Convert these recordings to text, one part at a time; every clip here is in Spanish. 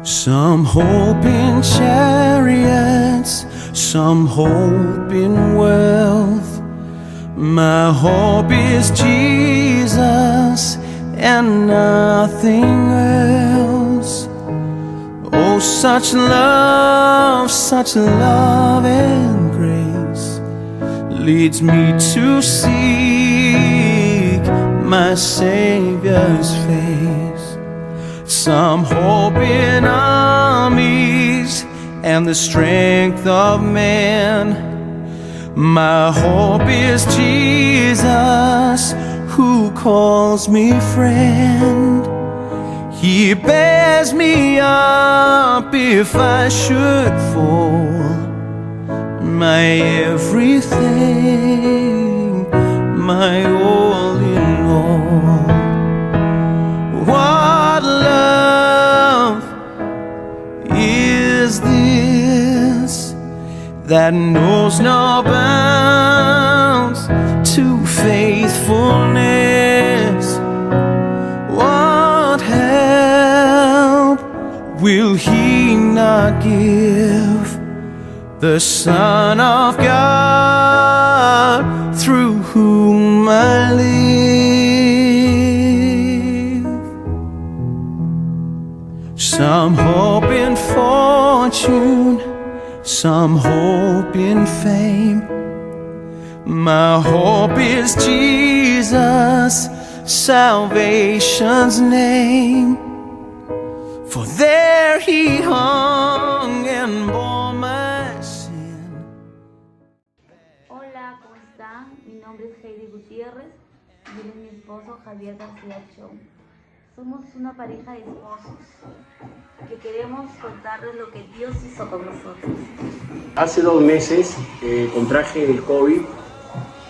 Some hope in chariots, some hope in wealth. My hope is Jesus and nothing else. Oh, such love and grace leads me to seek my Savior's face. Some hope in armies and the strength of man. My hope is Jesus, who calls me friend. He bears me up if I should fall. My everything, my all in all. What love is this that knows no bounds to faithfulness? What help will He not give the Son of God, through whom I live? Some hope in fortune, some hope in fame. My hope is Jesus, salvation's name. For there He hung and bore my sin. Hola, ¿cómo están? Mi nombre es Heidi Gutiérrez y él es mi esposo Javier García Chong. Somos una pareja de esposos que queremos contarles lo que Dios hizo con nosotros. Hace 2 meses contraje el COVID,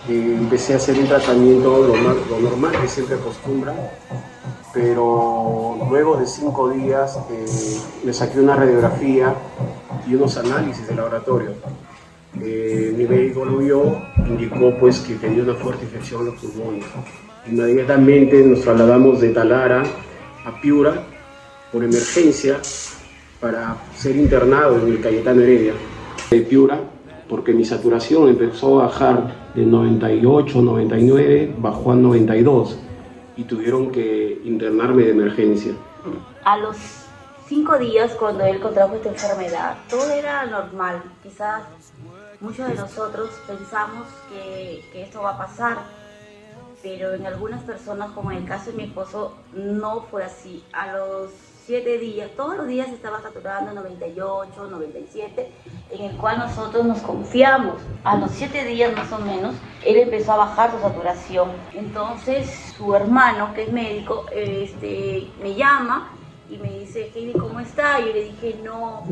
empecé a hacer un tratamiento lo normal que siempre acostumbra, pero luego de 5 días me saqué una radiografía y unos análisis de laboratorio. Mi médico lo vio, indicó pues que tenía una fuerte infección en los pulmones. Inmediatamente nos trasladamos de Talara a Piura por emergencia para ser internado en el Cayetano Heredia de Piura, porque mi saturación empezó a bajar de 98, 99, bajó a 92 y tuvieron que internarme de emergencia. A los 5 días, cuando él contrajo esta enfermedad, todo era normal. Quizás muchos de nosotros pensamos que esto va a pasar, pero en algunas personas, como en el caso de mi esposo, no fue así. A los 7 días, todos los días estaba saturando 98, 97, en el cual nosotros nos confiamos. A los 7 días más o menos, él empezó a bajar su saturación. Entonces su hermano, que es médico, me llama y me dice: Heidi, ¿cómo está? Y yo le dije: no,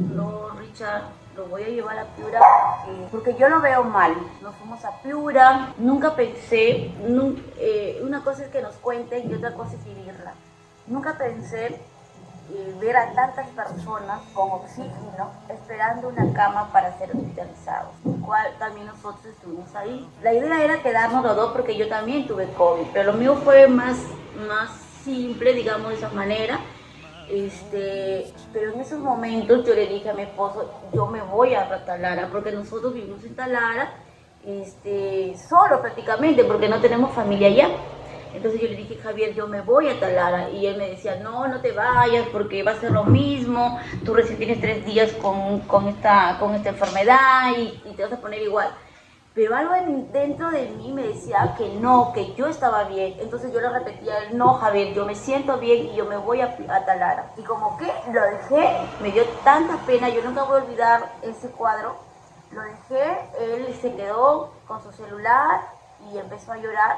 Richard, lo voy a llevar a Piura porque yo lo veo mal. Nos fuimos a Piura, nunca pensé, una cosa es que nos cuenten y otra cosa es vivirla. Nunca pensé ver a tantas personas con oxígeno esperando una cama para ser hospitalizados, el cual también nosotros estuvimos ahí. La idea era quedarnos los dos porque yo también tuve COVID, pero lo mío fue más simple, digamos de esa manera. Pero en esos momentos yo le dije a mi esposo: yo me voy a Talara, porque nosotros vivimos en Talara, solo prácticamente, porque no tenemos familia allá. Entonces yo le dije: Javier, yo me voy a Talara. Y él me decía: no te vayas, porque va a ser lo mismo, tú recién tienes 3 días con esta enfermedad y te vas a poner igual. Pero algo dentro de mí me decía que no, que yo estaba bien. Entonces yo le repetía a él: no, Javier, yo me siento bien y yo me voy a Talara. Y como que lo dejé, me dio tanta pena, yo nunca voy a olvidar ese cuadro. Lo dejé, él se quedó con su celular y empezó a llorar,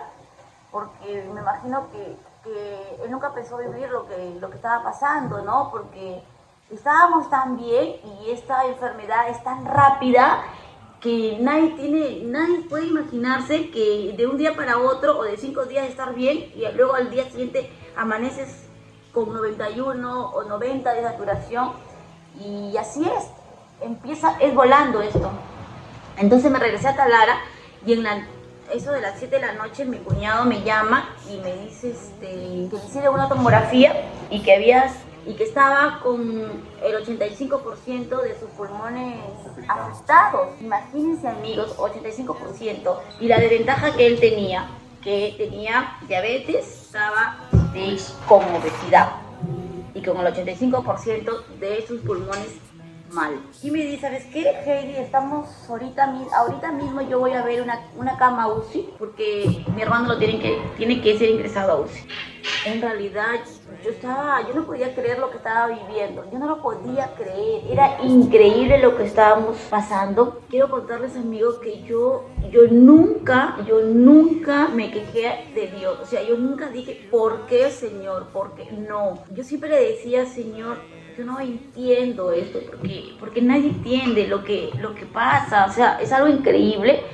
porque me imagino que que él nunca pensó vivir lo que estaba pasando, ¿no? Porque estábamos tan bien y esta enfermedad es tan rápida que nadie puede imaginarse que de un día para otro o de 5 días estar bien y luego al día siguiente amaneces con 91 o 90 de saturación, y así es volando esto. Entonces me regresé a Talara y eso de las 7 de la noche mi cuñado me llama y me dice que le hiciera una tomografía y que estaba con el 85% de sus pulmones afectados. Imagínense, amigos, 85%. Y la desventaja que él tenía, que tenía diabetes, estaba con obesidad y con el 85% de sus pulmones mal. Y me dice, ¿sabes qué, Heidi? Estamos ahorita mismo yo voy a ver una cama UCI porque mi hermano tiene que ser ingresado a UCI. En realidad yo no podía creer lo que estaba viviendo, yo no lo podía creer, era increíble lo que estábamos pasando. Quiero contarles, amigos, que yo nunca me quejé de Dios, o sea, yo nunca dije, ¿por qué, Señor? ¿Por qué? No, yo siempre le decía, Señor, yo no entiendo esto, porque nadie entiende lo que pasa, o sea, es algo increíble.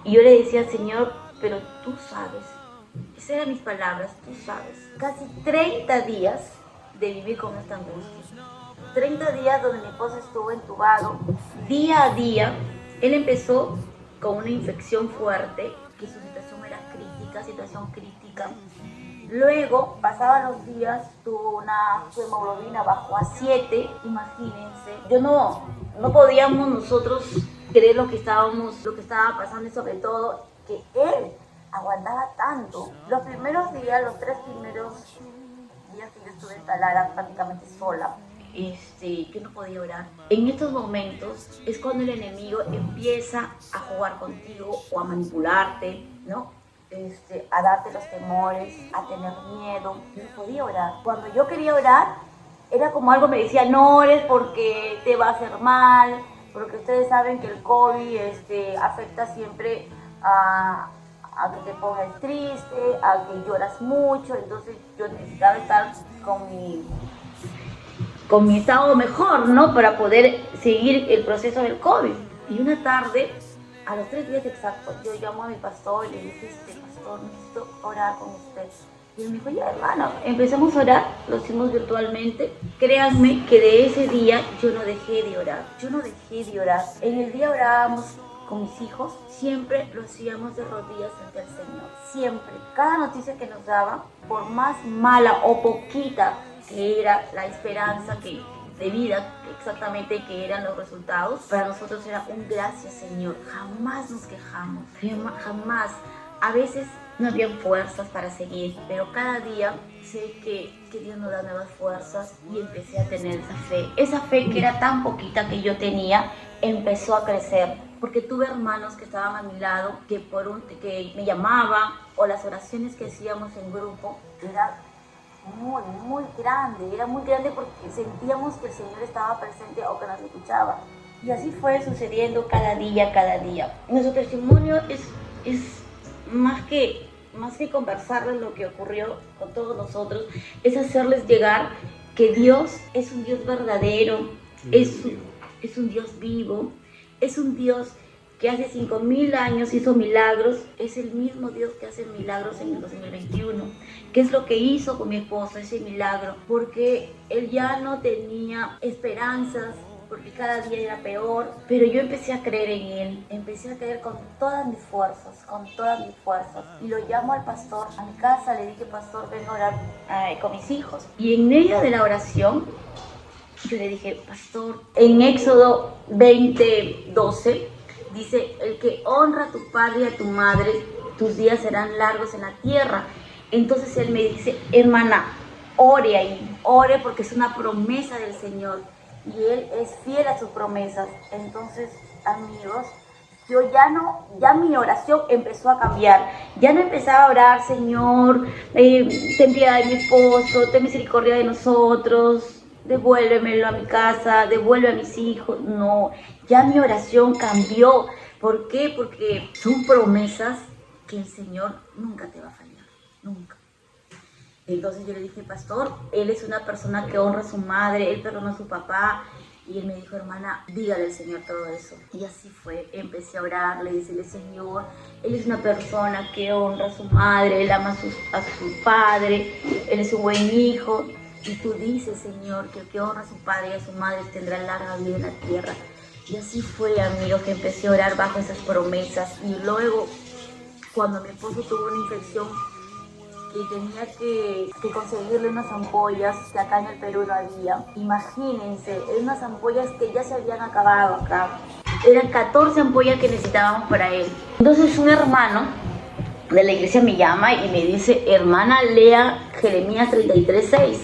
Y yo le decía, Señor, pero tú sabes. Esas eran mis palabras, tú sabes. Casi 30 días de vivir con esta angustia. 30 días donde mi esposo estuvo entubado. Día a día, él empezó con una infección fuerte, que su situación crítica. Luego, pasaban los días, su hemoglobina bajó a 7, imagínense. No podíamos nosotros creer lo que estaba pasando, y sobre todo que él aguantaba tanto. Los 3 primeros días que yo estuve en Talara prácticamente sola, yo no podía orar. En estos momentos es cuando el enemigo empieza a jugar contigo o a manipularte, ¿no? A darte los temores, a tener miedo. Yo no podía orar. Cuando yo quería orar, era como algo me decía, no ores porque te va a hacer mal, porque ustedes saben que el COVID afecta siempre a que te pongas triste, a que lloras mucho. Entonces yo necesitaba estar con mi estado mejor, ¿no? Para poder seguir el proceso del COVID. Y una tarde, a los 3 días exactos, yo llamo a mi pastor y le dije, pastor, necesito orar con usted. Y él me dijo, ya, hermano, empezamos a orar, lo hicimos virtualmente. Créanme que de ese día yo no dejé de orar. En el día orábamos con mis hijos, siempre lo hacíamos de rodillas ante el Señor, siempre. Cada noticia que nos daba, por más mala o poquita que era la esperanza de vida, exactamente que eran los resultados, para nosotros era un gracias, Señor. Jamás nos quejamos, jamás. A veces no habían fuerzas para seguir, pero cada día sé que Dios nos da nuevas fuerzas y empecé a tener esa fe. Esa fe que era tan poquita que yo tenía, empezó a crecer, porque tuve hermanos que estaban a mi lado, que me llamaban, o las oraciones que hacíamos en grupo, era muy grande porque sentíamos que el Señor estaba presente o que nos escuchaba. Y así fue sucediendo cada día. Nuestro testimonio es más que conversarles lo que ocurrió con todos nosotros, es hacerles llegar que Dios es un Dios verdadero, es un Dios vivo, es un Dios que hace 5,000 años hizo milagros, es el mismo Dios que hace milagros en el 2021. ¿Qué es lo que hizo con mi esposo ese milagro? Porque él ya no tenía esperanzas, porque cada día era peor, pero yo empecé a creer en él, empecé a creer con todas mis fuerzas, y lo llamo al pastor a mi casa, le dije, pastor, vengo a orar con mis hijos, y en medio de la oración, yo le dije, pastor, en Éxodo 20:12, dice, el que honra a tu padre y a tu madre, tus días serán largos en la tierra. Entonces él me dice, hermana, ore ahí, ore porque es una promesa del Señor. Y Él es fiel a sus promesas. Entonces, amigos, ya mi oración empezó a cambiar. Ya no empezaba a orar, Señor, ten piedad de mi esposo, ten misericordia de nosotros, devuélvemelo a mi casa, devuelve a mis hijos. No, ya mi oración cambió. ¿Por qué? Porque son promesas que el Señor nunca te va a fallar, nunca. Entonces yo le dije, pastor, él es una persona que honra a su madre, él perdonó a su papá. Y él me dijo, hermana, dígale al Señor todo eso. Y así fue, empecé a orarle, decirle, Señor, él es una persona que honra a su madre, él ama a su padre, él es un buen hijo. Y tú dices, Señor, que el que honra a su padre y a su madre tendrá larga vida en la tierra. Y así fue, amigos, que empecé a orar bajo esas promesas. Y luego, cuando mi esposo tuvo una infección, y tenía que conseguirle unas ampollas que acá en el Perú no había. Imagínense, eran unas ampollas que ya se habían acabado acá. Eran 14 ampollas que necesitábamos para él. Entonces un hermano de la iglesia me llama y me dice, hermana, lea Jeremías 33:6.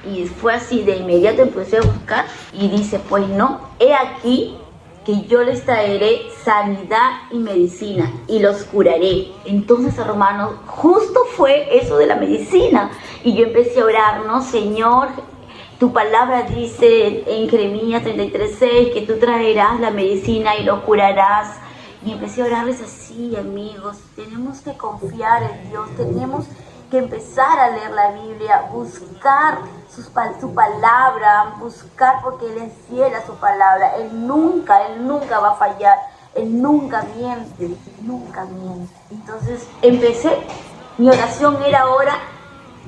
Y fue así, de inmediato empecé a buscar y dice, pues no, he aquí que yo les traeré sanidad y medicina y los curaré. Entonces, hermanos, justo fue eso de la medicina. Y yo empecé a orar, ¿no? Señor, tu palabra dice en Jeremías 33:6 que tú traerás la medicina y lo curarás. Y empecé a orarles así, amigos. Tenemos que confiar en Dios, tenemos que empezar a leer la Biblia, buscar su palabra, buscar porque Él es fiel a su palabra. Él nunca va a fallar, Él nunca miente, nunca miente. Entonces empecé, mi oración era ahora,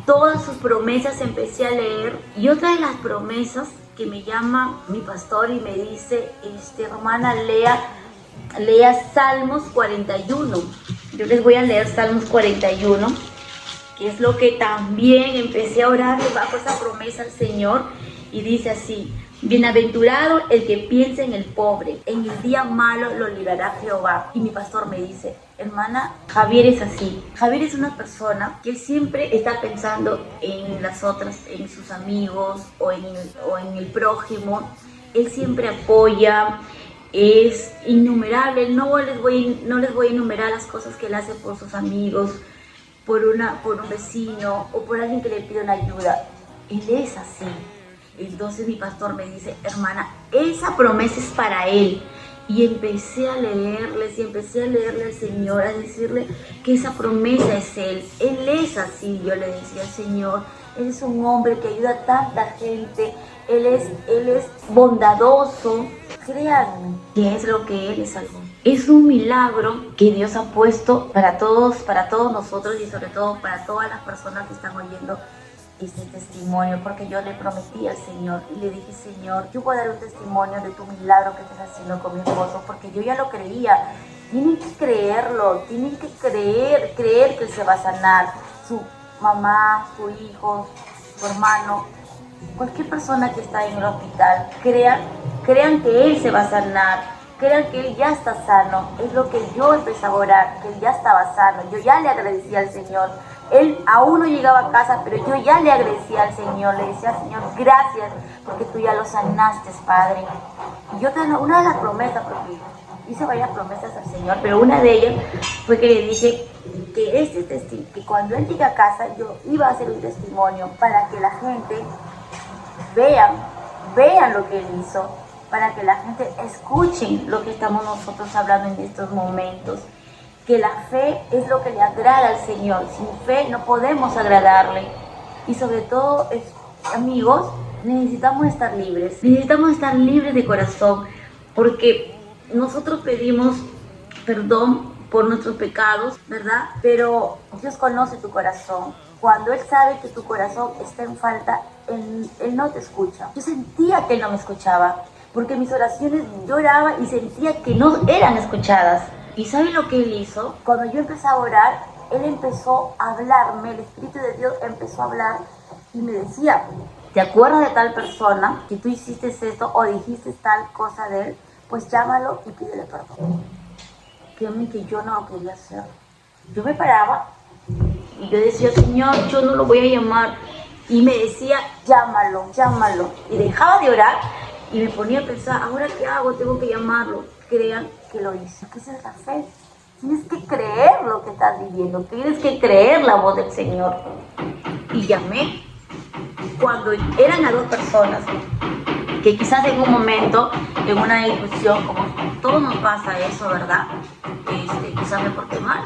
todas sus promesas empecé a leer. Y otra de las promesas que me llama mi pastor y me dice, hermana, lea Salmos 41. Yo les voy a leer Salmos 41. Que es lo que también empecé a orar bajo esa promesa al Señor, y dice así, bienaventurado el que piensa en el pobre, en el día malo lo librará Jehová. Y mi pastor me dice, hermana, Javier es así. Javier es una persona que siempre está pensando en las otras, en sus amigos o en el prójimo. Él siempre apoya, es innumerable. No les voy a enumerar las cosas que él hace por sus amigos, por un vecino o por alguien que le pide una ayuda. Él es así. Entonces mi pastor me dice, hermana, esa promesa es para él. Y empecé a leerles y empecé a leerle al Señor, a decirle que esa promesa es Él. Él es así. Yo le decía, Señor, Él es un hombre que ayuda a tanta gente. Él es bondadoso. Créanme que es lo que Él es algo. Es un milagro que Dios ha puesto para todos nosotros y sobre todo para todas las personas que están oyendo este testimonio, porque yo le prometí al Señor y le dije, Señor, yo voy a dar un testimonio de tu milagro que estás haciendo con mi esposo, porque yo ya lo creía. Tienen que creerlo, tienen que creer que Él se va a sanar. Su mamá, su hijo, su hermano, cualquier persona que está en el hospital, crean que Él se va a sanar, crean que Él ya está sano. Es lo que yo empecé a orar, que Él ya estaba sano. Yo ya le agradecía al Señor. Él aún no llegaba a casa, pero yo ya le agradecía al Señor. Le decía, Señor, gracias, porque tú ya lo sanaste, Padre. Y yo, una de las promesas, porque hice varias promesas al Señor, pero una de ellas fue que le dije que cuando Él llegue a casa, yo iba a hacer un testimonio para que la gente vean lo que Él hizo, para que la gente escuche lo que estamos nosotros hablando en estos momentos. Que la fe es lo que le agrada al Señor. Sin fe no podemos agradarle. Y sobre todo, amigos, necesitamos estar libres. Necesitamos estar libres de corazón, porque nosotros pedimos perdón por nuestros pecados, ¿verdad? Pero Dios conoce tu corazón. Cuando Él sabe que tu corazón está en falta, Él no te escucha. Yo sentía que Él no me escuchaba, porque mis oraciones lloraba y sentía que no eran escuchadas. ¿Y saben lo que Él hizo? Cuando yo empecé a orar, Él empezó a hablarme, el Espíritu de Dios empezó a hablar y me decía, ¿te acuerdas de tal persona que tú hiciste esto o dijiste tal cosa de él? Pues llámalo y pídele perdón. Créanme que yo no lo quería hacer. Yo me paraba y yo decía, Señor, yo no lo voy a llamar. Y me decía, llámalo. Y dejaba de orar y me ponía a pensar, ¿ahora qué hago? Tengo que llamarlo. Crean que lo hice. ¿Qué es la fe? Tienes que creer lo que estás viviendo. Tienes que creer la voz del Señor. Y llamé. Cuando eran a dos personas que quizás en un momento, en una discusión, como todo nos pasa eso, ¿verdad? Quizás me porté mal.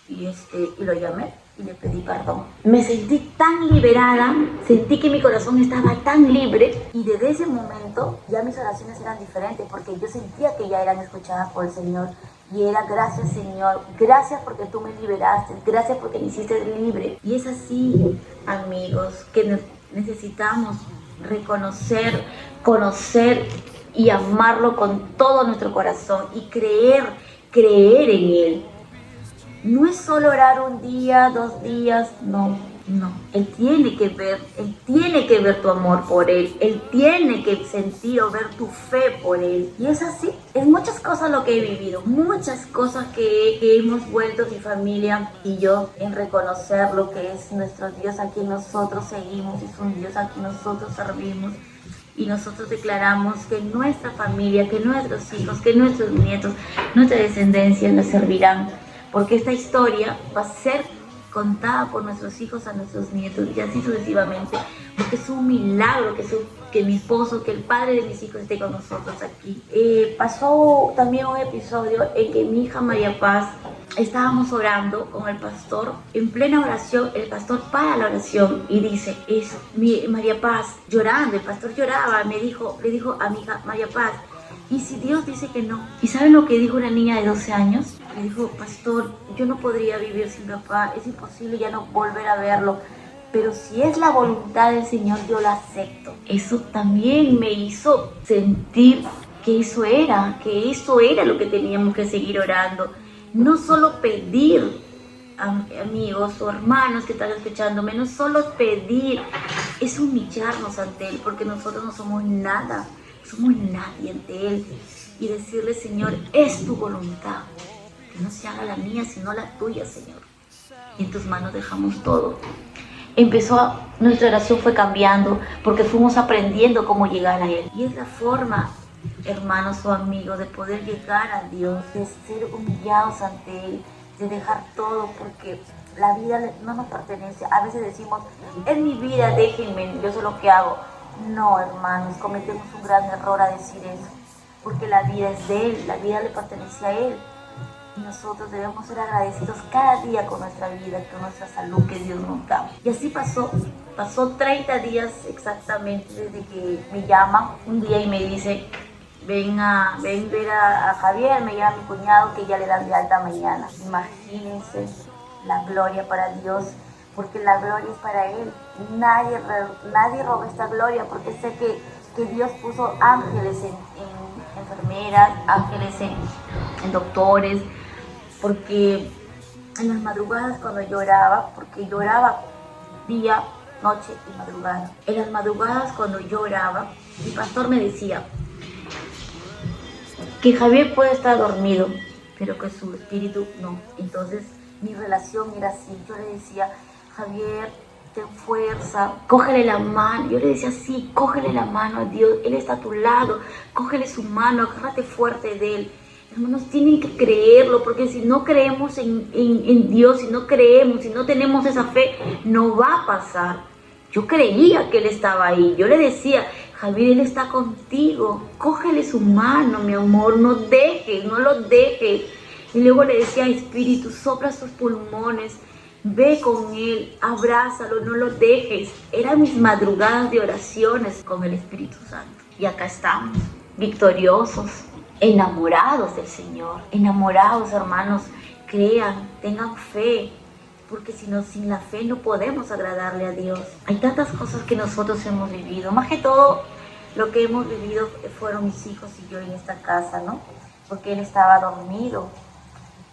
Y lo llamé. y le pedí perdón. Me sentí tan liberada, sentí que mi corazón estaba tan libre y desde ese momento ya mis oraciones eran diferentes porque yo sentía que ya eran escuchadas por el Señor. Y era gracias Señor, gracias porque tú me liberaste, gracias porque me hiciste libre. Y es así, amigos, que necesitamos reconocer, conocer y amarlo con todo nuestro corazón y creer en Él. No es solo orar un día, 2 días, no. Él tiene que ver tu amor por Él. Él tiene que sentir o ver tu fe por Él. Y es así, es muchas cosas lo que he vivido, muchas cosas que hemos vuelto mi familia y yo en reconocer lo que es nuestro Dios a quien nosotros seguimos, es un Dios a quien nosotros servimos. Y nosotros declaramos que nuestra familia, que nuestros hijos, que nuestros nietos, nuestra descendencia nos servirán. Porque esta historia va a ser contada por nuestros hijos a nuestros nietos y así sucesivamente. Porque es un milagro que mi esposo, que el padre de mis hijos esté con nosotros aquí. Pasó también un episodio en que mi hija María Paz, estábamos orando con el pastor, en plena oración, el pastor para la oración y dice, María Paz llorando, el pastor lloraba, le dijo a mi hija María Paz, ¿y si Dios dice que no? ¿Y saben lo que dijo una niña de 12 años? Le dijo, pastor, yo no podría vivir sin mi papá, es imposible ya no volver a verlo, pero si es la voluntad del Señor, yo la acepto. Eso también me hizo sentir que eso era lo que teníamos que seguir orando. No solo pedir, amigos o hermanos que están escuchándome, no solo pedir, es humillarnos ante Él, porque nosotros no somos nada, somos nadie ante Él. Y decirle, Señor, es tu voluntad, que no se haga la mía, sino la tuya, Señor. Y en tus manos dejamos todo. Nuestra oración fue cambiando, porque fuimos aprendiendo cómo llegar a Él. Y es la forma, hermanos o amigos, de poder llegar a Dios, de ser humillados ante Él, de dejar todo, porque la vida no nos pertenece. A veces decimos, es mi vida, déjenme, yo sé lo que hago. No, hermanos, cometemos un gran error a decir eso, porque la vida es de Él, la vida le pertenece a Él. Y nosotros debemos ser agradecidos cada día con nuestra vida, con nuestra salud que Dios nos da. Y así pasó 30 días exactamente desde que me llama un día y me dice, ven ver a Javier, me llama mi cuñado que ya le dan de alta mañana. Imagínense la gloria para Dios, porque la gloria es para Él. Nadie roba esta gloria, porque sé que Dios puso ángeles en enfermeras, ángeles en doctores, porque en las madrugadas cuando lloraba, porque lloraba día, noche y madrugada. En las madrugadas cuando lloraba, mi pastor me decía que Javier puede estar dormido, pero que su espíritu no. Entonces mi relación era así, yo le decía, Javier, ten fuerza, cógele la mano. Yo le decía, sí, cógele la mano a Dios, Él está a tu lado, cógele su mano, agárrate fuerte de Él. Hermanos, tienen que creerlo, porque si no creemos en Dios, si no creemos, si no tenemos esa fe, no va a pasar. Yo creía que Él estaba ahí, yo le decía, Javier, Él está contigo, cógele su mano, mi amor, no lo dejes. Y luego le decía, Espíritu, sopla sus pulmones, ve con Él, abrázalo, no lo dejes. Eran mis madrugadas de oraciones con el Espíritu Santo. Y acá estamos, victoriosos, enamorados del Señor. Enamorados, hermanos, crean, tengan fe, porque sin la fe no podemos agradarle a Dios. Hay tantas cosas que nosotros hemos vivido. Más que todo, lo que hemos vivido fueron mis hijos y yo en esta casa, ¿no? Porque Él estaba dormido.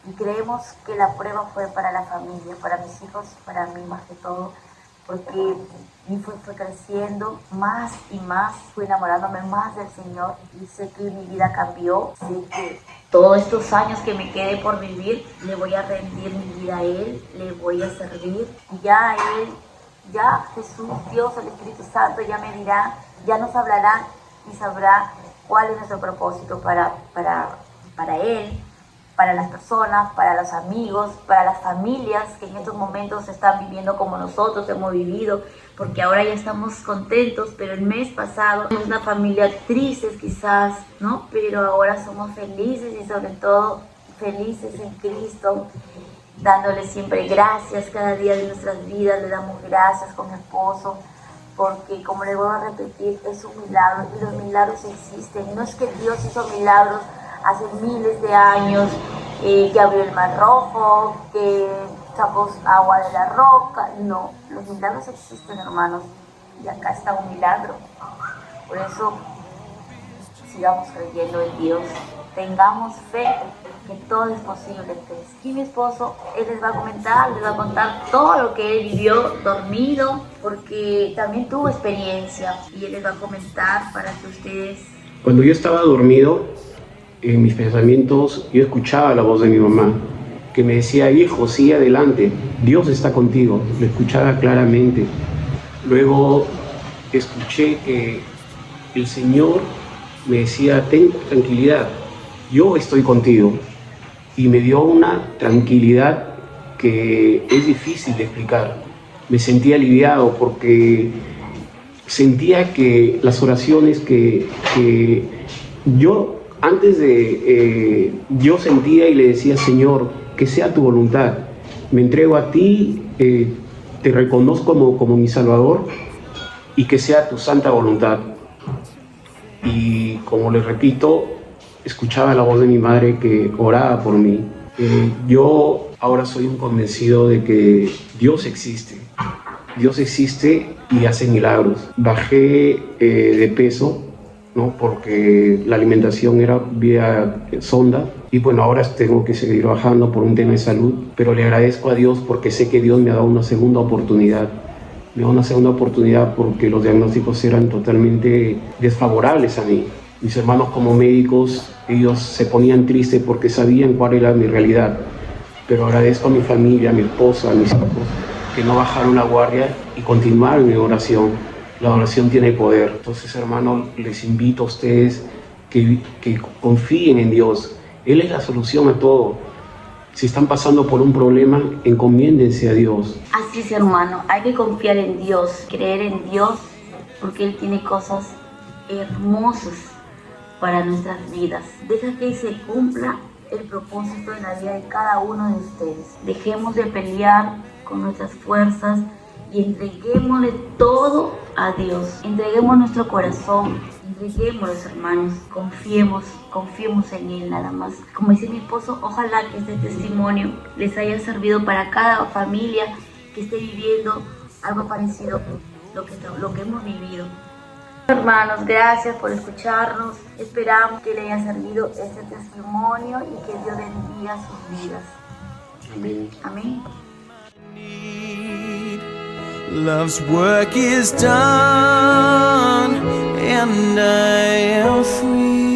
Y creemos que la prueba fue para la familia, para mis hijos, para mí más que todo, porque mi fue creciendo más y más, fui enamorándome más del Señor y sé que mi vida cambió, sé que todos estos años que me quede por vivir, le voy a rendir mi vida a Él, le voy a servir y ya Él, ya Jesús, Dios, el Espíritu Santo ya me dirá, ya nos hablará y sabrá cuál es nuestro propósito para Él, para las personas, para los amigos, para las familias que en estos momentos están viviendo como nosotros hemos vivido, porque ahora ya estamos contentos, pero el mes pasado éramos una familia tristes quizás, ¿no? Pero ahora somos felices y sobre todo felices en Cristo. dándole siempre gracias cada día de nuestras vidas. Le damos gracias con mi esposo, porque como le voy a repetir, es un milagro y los milagros existen. No es que Dios hizo milagros hace miles de años, que abrió el mar rojo, que sacó agua de la roca. No, los milagros existen, hermanos, y acá está un milagro. Por eso sigamos creyendo en Dios, tengamos fe que todo es posible. Y mi esposo, él les va a contar todo lo que él vivió dormido, porque también tuvo experiencia, y él les va a comentar para que ustedes... Cuando yo estaba dormido, en mis pensamientos, yo escuchaba la voz de mi mamá, que me decía: hijo, sigue adelante, Dios está contigo. Lo escuchaba claramente. Luego escuché que el Señor me decía: ten tranquilidad, yo estoy contigo. Y me dio una tranquilidad que es difícil de explicar. Me sentí aliviado porque sentía que las oraciones que yo antes de... yo sentía y le decía: Señor, que sea tu voluntad, me entrego a ti, te reconozco como mi Salvador, y que sea tu santa voluntad. Y como les repito, escuchaba la voz de mi madre que oraba por mí. Yo ahora soy un convencido de que Dios existe. Dios existe y hace milagros. Bajé de peso, ¿no? Porque la alimentación era vía sonda, y bueno, ahora tengo que seguir bajando por un tema de salud, pero le agradezco a Dios porque sé que Dios me ha dado una segunda oportunidad. Me dio una segunda oportunidad porque los diagnósticos eran totalmente desfavorables a mí. Mis hermanos como médicos, ellos se ponían tristes porque sabían cuál era mi realidad, pero agradezco a mi familia, a mi esposa, a mis hijos, que no bajaron la guardia y continuaron en oración. La oración tiene poder. Entonces, hermanos, les invito a ustedes que confíen en Dios. Él es la solución a todo. Si están pasando por un problema, encomiéndense a Dios. Así es, hermano, hay que confiar en Dios, creer en Dios, porque Él tiene cosas hermosas para nuestras vidas. Deja que se cumpla el propósito en la vida de cada uno de ustedes. Dejemos de pelear con nuestras fuerzas y entreguémosle todo a Dios. Entreguemos nuestro corazón, entreguémoslo, hermanos. Confiemos en Él nada más. Como dice mi esposo, ojalá que este testimonio les haya servido para cada familia que esté viviendo algo parecido a lo que hemos vivido. Hermanos, gracias por escucharnos. Esperamos que les haya servido este testimonio y que Dios bendiga sus vidas. Amén. Amén. Love's work is done and I am free.